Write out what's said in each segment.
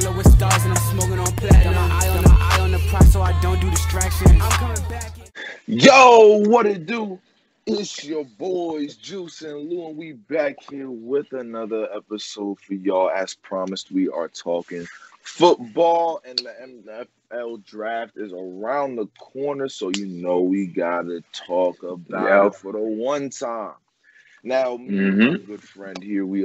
roller with stars and I'm smoking on platinum. Got my eye on the prize so I don't do distractions. I'm coming back. Yo, what it do? It's your boys, Juice and Lou, and we back here with another episode for y'all. As promised, we are talking football, and the NFL draft is around the corner, so you know we gotta talk about it for the one time. Now, me and my good friend here, we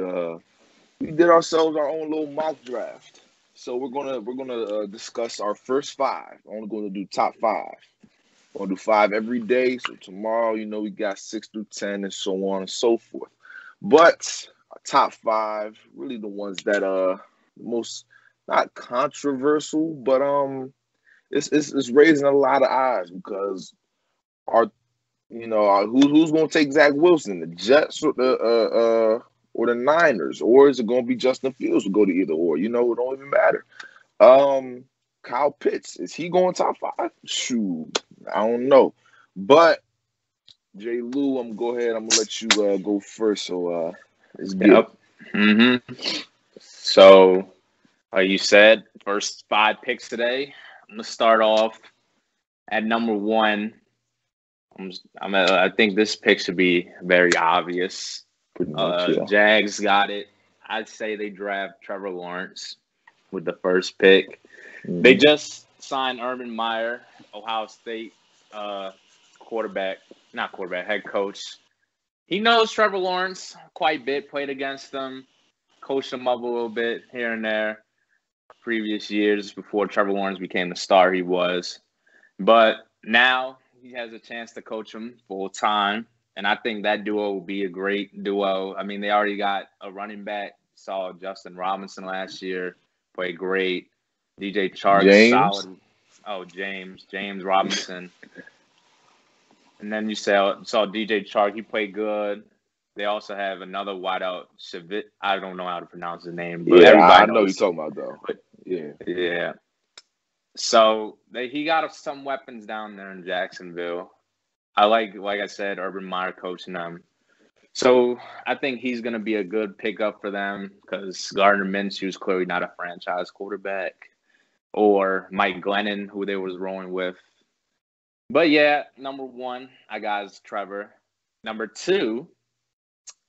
did ourselves our own little mock draft. So we're gonna discuss our first five. I'm gonna do top five. We're gonna do five every day. So tomorrow, you know, we got 6 through 10 and so on and so forth. But our top five, really the ones that most not controversial, but it's raising a lot of eyes because who's gonna take Zach Wilson, the Jets or the Niners, or is it gonna be Justin Fields? Will go to either or. You know, it don't even matter. Kyle Pitts, is he going top five? Shoot, I don't know. But J. Lou, I'm gonna let you go first. So let's get it. So, like you said, first five picks today. I'm gonna start off at number one. I think this pick should be very obvious. Pretty much, yeah. Jags got it. I'd say they draft Trevor Lawrence with the first pick. They just signed Urban Meyer, Ohio State head coach. He knows Trevor Lawrence quite a bit, played against him, coached him up a little bit here and there previous years before Trevor Lawrence became the star he was. But now he has a chance to coach him full time. And I think that duo will be a great duo. I mean, they already got a running back. Saw Justin Robinson last year, played great. DJ Chark, solid. Oh, James Robinson. And then you saw DJ Chark. He played good. They also have another wideout, Shavit. I don't know how to pronounce his name, but everybody I know knows. what you're talking about, though. But, yeah. So he got some weapons down there in Jacksonville. I like I said, Urban Meyer coaching them. So I think he's going to be a good pickup for them because Gardner Minshew is clearly not a franchise quarterback, or Mike Glennon, who they was rolling with. But yeah, number one, I got is Trevor. Number two,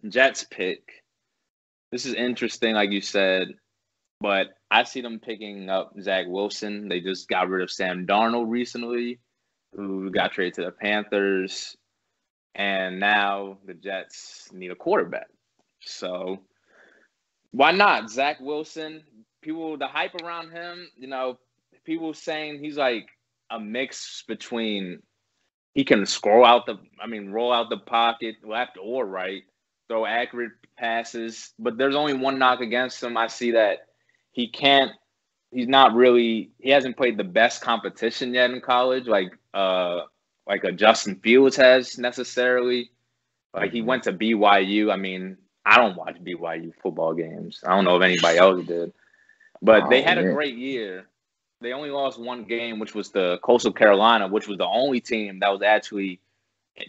Jets pick. This is interesting, like you said, but I see them picking up Zach Wilson. They just got rid of Sam Darnold recently, who got traded to the Panthers. And now the Jets need a quarterback. So why not? Zach Wilson, the hype around him, people saying he's like a mix between he can roll out the pocket left or right, throw accurate passes. But there's only one knock against him. I see that he hasn't played the best competition yet in college, like a Justin Fields has necessarily. Like he went to BYU. I mean, I don't watch BYU football games. I don't know if anybody else did. But they had a great year. They only lost one game, which was the Coastal Carolina, which was the only team that was actually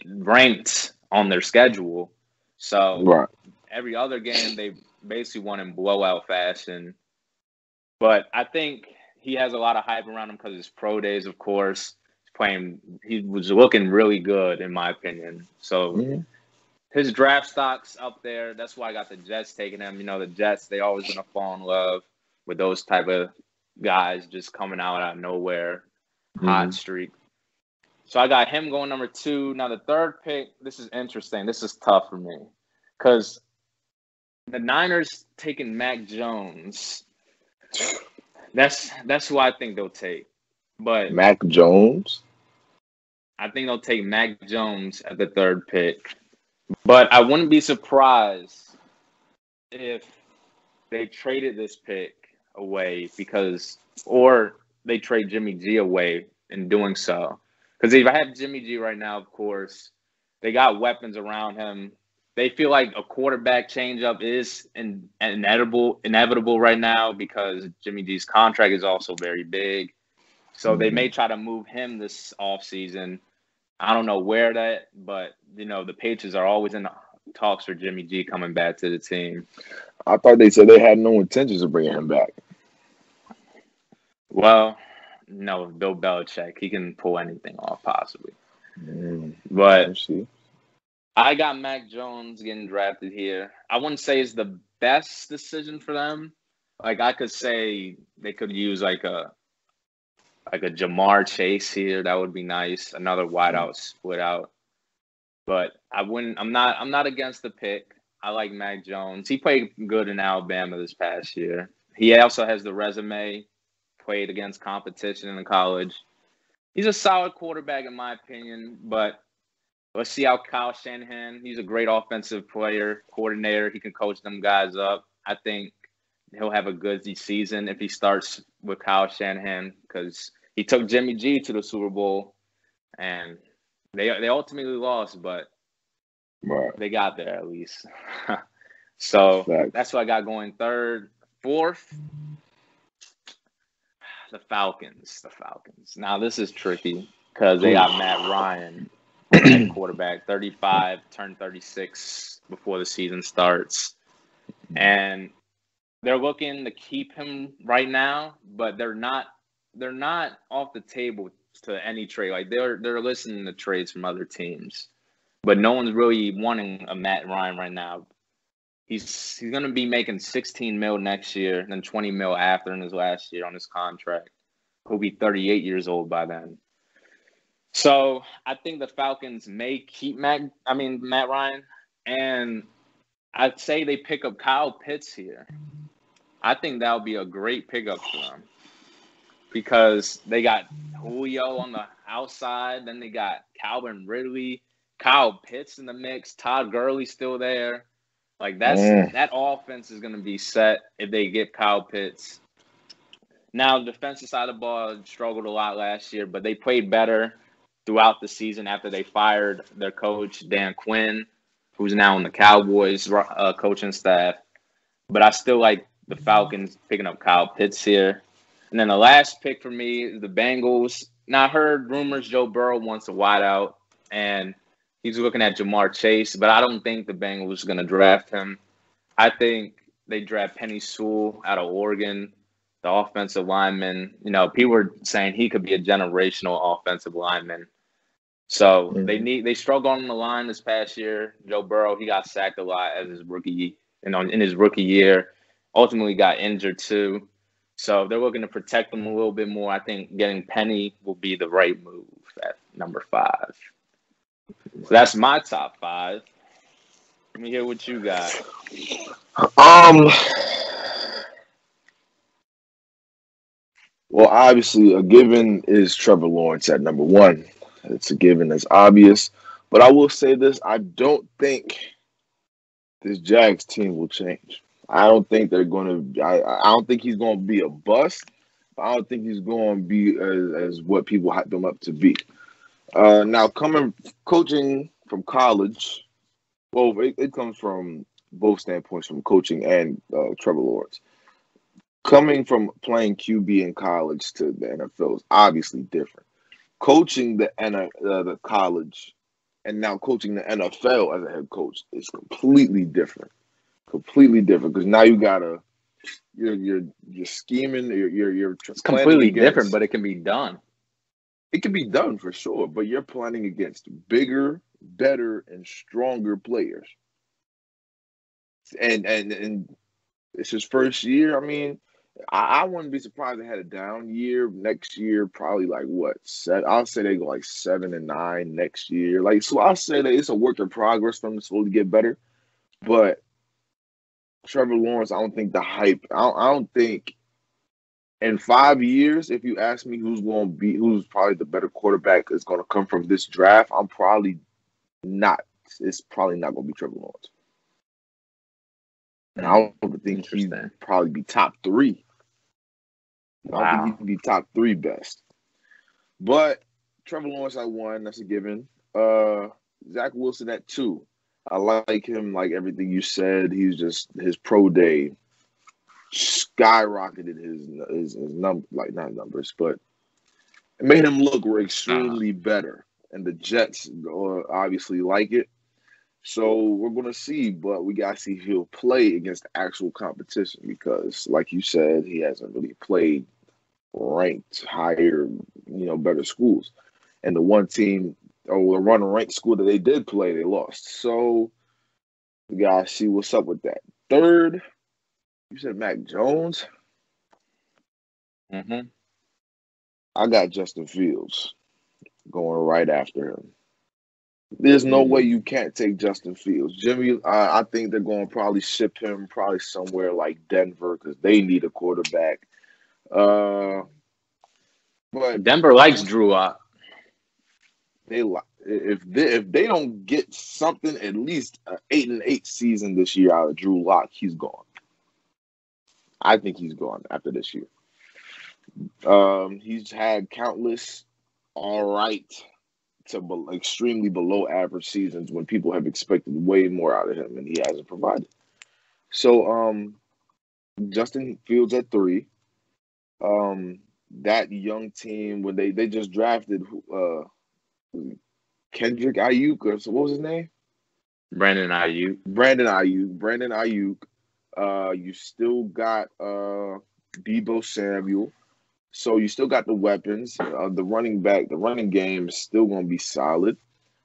ranked on their schedule. So every other game they basically won in blowout fashion. But I think he has a lot of hype around him because of his pro days, of course. He was looking really good, in my opinion. So his draft stock's up there. That's why I got the Jets taking him. The Jets, they always going to fall in love with those type of guys just coming out of nowhere, hot streak. So I got him going number two. Now the third pick, this is interesting. This is tough for me because the Niners taking Mac Jones. That's who I think they'll take. But Mac Jones? I think they'll take Mac Jones at the third pick. But I wouldn't be surprised if they traded this pick away or they trade Jimmy G away in doing so. Because if I have Jimmy G right now, of course, they got weapons around him. They feel like a quarterback changeup is inevitable right now because Jimmy G's contract is also very big. So they may try to move him this offseason. I don't know but the Patriots are always in the talks for Jimmy G coming back to the team. I thought they said they had no intentions of bringing him back. Well, no, Bill Belichick, he can pull anything off possibly. Mm, But let's see. I got Mac Jones getting drafted here. I wouldn't say it's the best decision for them. Like I could say they could use like a Jamar Chase here. That would be nice. Another wideout split out. But I wouldn't. I'm not against the pick. I like Mac Jones. He played good in Alabama this past year. He also has the resume. Played against competition in college. He's a solid quarterback in my opinion. But let's see how Kyle Shanahan. He's a great offensive player, coordinator. He can coach them guys up. I think he'll have a good season if he starts with Kyle Shanahan because he took Jimmy G to the Super Bowl and they ultimately lost, but Right. they got there at least. So Facts. that's what I got going third. Fourth, the Falcons. The Falcons. Now this is tricky because they got Matt Ryan at quarterback, 35, turned 36 before the season starts. And they're looking to keep him right now, but they're not off the table to any trade. Like they're listening to trades from other teams. But no one's really wanting a Matt Ryan right now. He's gonna be making 16 mil next year, then 20 mil after in his last year on his contract. He'll be 38 years old by then. So I think the Falcons may keep Matt Ryan, and I'd say they pick up Kyle Pitts here. I think that would be a great pickup for them because they got Julio on the outside, then they got Calvin Ridley, Kyle Pitts in the mix, Todd Gurley's still there. Like that offense is going to be set if they get Kyle Pitts. Now, the defensive side of the ball struggled a lot last year, but they played better throughout the season after they fired their coach, Dan Quinn, who's now on the Cowboys coaching staff. But I still like the Falcons picking up Kyle Pitts here. And then the last pick for me is the Bengals. Now, I heard rumors Joe Burrow wants a wideout, and he's looking at Jamar Chase, but I don't think the Bengals are going to draft him. I think they draft Penny Sewell out of Oregon, the offensive lineman. You know, people were saying he could be a generational offensive lineman. So they struggled on the line this past year. Joe Burrow, he got sacked a lot as his rookie, in his rookie year. Ultimately got injured too. So they're looking to protect him a little bit more. I think getting Penny will be the right move at number 5. So that's my top 5. Let me hear what you got. Well, obviously, a given is Trevor Lawrence at number 1. It's a given that's obvious. But I will say this. I don't think this Jags team will change. I don't think they're going to – I don't think he's going to be a bust. But I don't think he's going to be as what people hype him up to be. Now, coaching from college, well, it comes from both standpoints, from coaching and Trevor Lawrence. Coming from playing QB in college to the NFL is obviously different. Coaching the college and now coaching the NFL as a head coach is completely different. Completely different because now you're scheming. You're it's completely different, but it can be done. It can be done for sure, but you're planning against bigger, better, and stronger players. And it's his first year. I mean, I wouldn't be surprised they had a down year. Next year, probably like what? I'll say they go like 7-9 next year. Like, so I'll say that it's a work in progress for them to slowly get better. But Trevor Lawrence, I don't think the hype. I don't think in 5 years, if you ask me who's probably the better quarterback is going to come from this draft, I'm probably not. It's probably not going to be Trevor Lawrence. And I don't think he'd probably be top 3. Wow. I don't think he'd be top 3 best. But Trevor Lawrence at 1, that's a given. Zach Wilson at 2. I like him, like everything you said. He's just his pro day skyrocketed his number, like not numbers, but it made him look extremely better. And the Jets obviously like it. So we're gonna see, but we gotta see if he'll play against actual competition because, like you said, he hasn't really played ranked higher, better schools. And the one team or the run ranked school that they did play, they lost. So we gotta see what's up with that. Third, you said Mac Jones. Mm-hmm. I got Justin Fields going right after him. There's no way you can't take Justin Fields. Jimmy, I think they're going to probably ship him probably somewhere like Denver because they need a quarterback. But Denver likes Drew Lock. If they don't get something, at least an 8-8 season this year out of Drew Lock, he's gone. I think he's gone after this year. He's had countless all right to extremely below average seasons when people have expected way more out of him, and he hasn't provided. So, Justin Fields at 3. That young team when they just drafted Kendrick Ayuk, or so what was his name? Brandon Ayuk. You still got Deebo Samuel. So you still got the weapons. The running game is still going to be solid.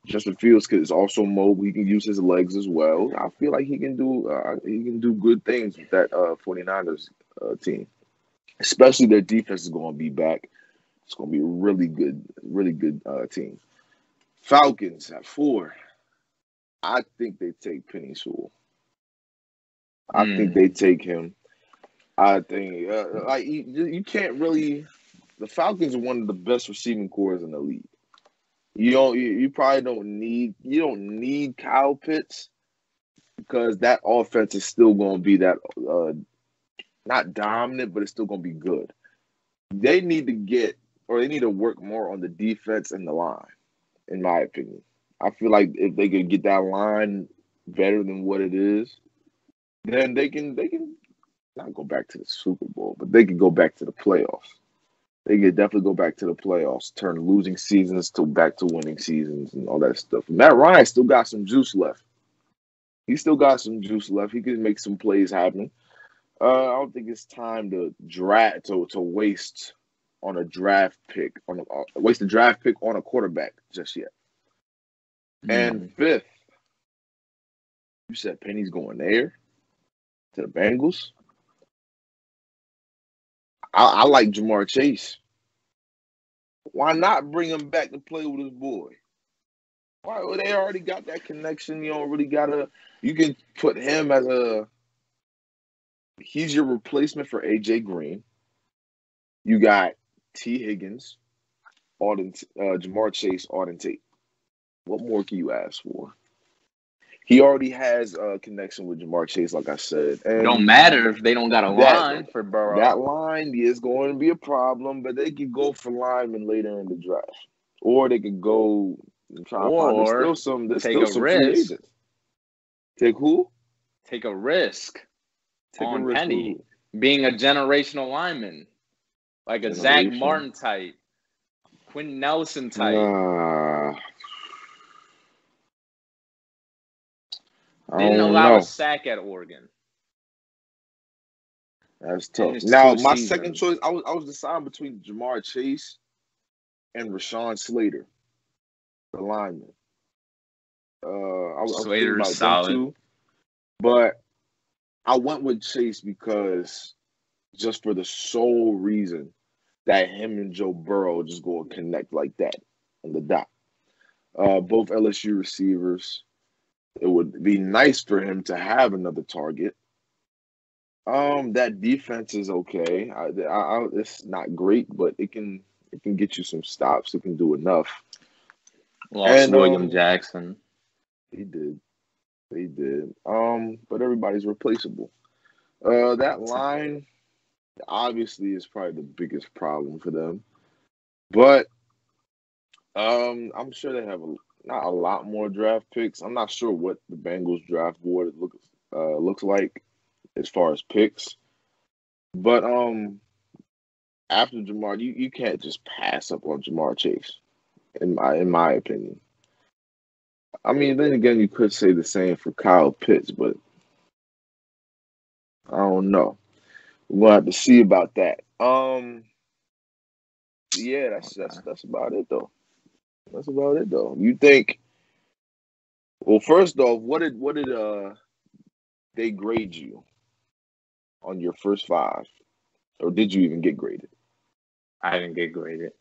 Justin Fields is also mobile. He can use his legs as well. I feel like he can do good things with that 49ers team. Especially their defense is going to be back. It's going to be a really good team. Falcons at 4. I think they take Penny Sewell. I think they take him. I think you can't really. The Falcons are one of the best receiving corps in the league. You probably don't need Kyle Pitts because that offense is still going to be that not dominant, but it's still going to be good. They need to work more on the defense and the line, in my opinion. I feel like if they could get that line better than what it is, then they can not go back to the Super Bowl, but they could go back to the playoffs. They could definitely go back to the playoffs, turn losing seasons back to winning seasons and all that stuff. Matt Ryan still got some juice left. He still got some juice left. He can make some plays happen. I don't think it's time to waste on a draft pick waste a draft pick on a quarterback just yet. And 5th, you said Penny's going there to the Bengals. I like Jamar Chase. Why not bring him back to play with his boy? Why? Well, they already got that connection. You don't really gotta. You can put him as he's your replacement for AJ Green. You got T. Higgins, Jamar Chase, Auden Tate. What more can you ask for? He already has a connection with Jamar Chase, like I said. And don't matter if they don't got a line for Burrow. That line is going to be a problem, but they could go for linemen later in the draft. Or they could go and try to find there's still some free agents. Take who? Take a risk on Penny being a generational lineman. Like a Zach Martin type. Quentin Nelson type. Didn't allow a sack at Oregon. That's tough. Now, my second choice, I was deciding between Jamar Chase and Rashawn Slater, the lineman. Slater is solid. Too, but I went with Chase because just for the sole reason that him and Joe Burrow just go and connect like that on the dot. Both LSU receivers. It would be nice for him to have another target. That defense is okay. It's not great, but it can get you some stops. It can do enough. Lost William Jackson. He did. But everybody's replaceable. That line obviously is probably the biggest problem for them. But I'm sure they have not a lot more draft picks. I'm not sure what the Bengals draft board looks like as far as picks. But after Jamar, you can't just pass up on Jamar Chase, in my opinion. I mean, then again, you could say the same for Kyle Pitts, but I don't know. We'll have to see about that. Yeah, that's about it though. That's about it though. You think? Well, first off, what did they grade you on your first 5, or did you even get graded? I didn't get graded.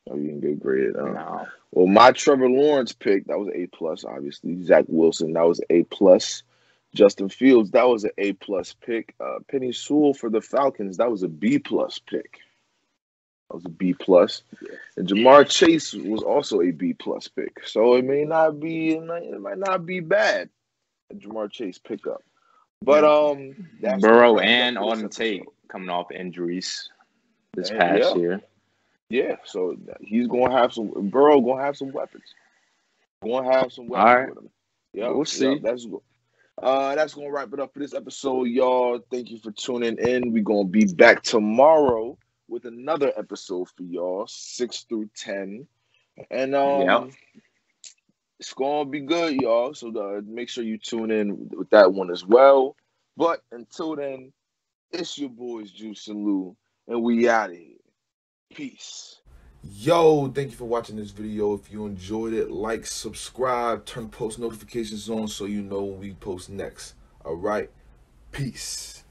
Oh, you didn't get graded. No. Well, my Trevor Lawrence pick, that was an A+, obviously. Zach Wilson, that was an A+. Justin Fields, that was an A+ pick. Penny Sewell for the Falcons, that was a B+ pick. That was a B+. And Jamar Chase was also a B+ pick. So it might not be bad. A Jamar Chase pickup. But that's Burrow gonna wrap it up and for this Auden Tate episode. coming off injuries this And, past year. Yeah, so he's gonna have some. Burrow gonna have some weapons. Gonna have some weapons All right. with him. Yep, We'll see. That's gonna wrap it up for this episode, y'all. Thank you for tuning in. We're gonna be back tomorrow with another episode for y'all, 6 through 10, and Yep. it's gonna be good, y'all. So make sure you tune in with that one as well. But until then, it's your boys Juice and Lou, and we out of here. Peace. Yo, thank you for watching this video. If you enjoyed it, like, subscribe, turn post notifications on so you know when we post next. All right, peace.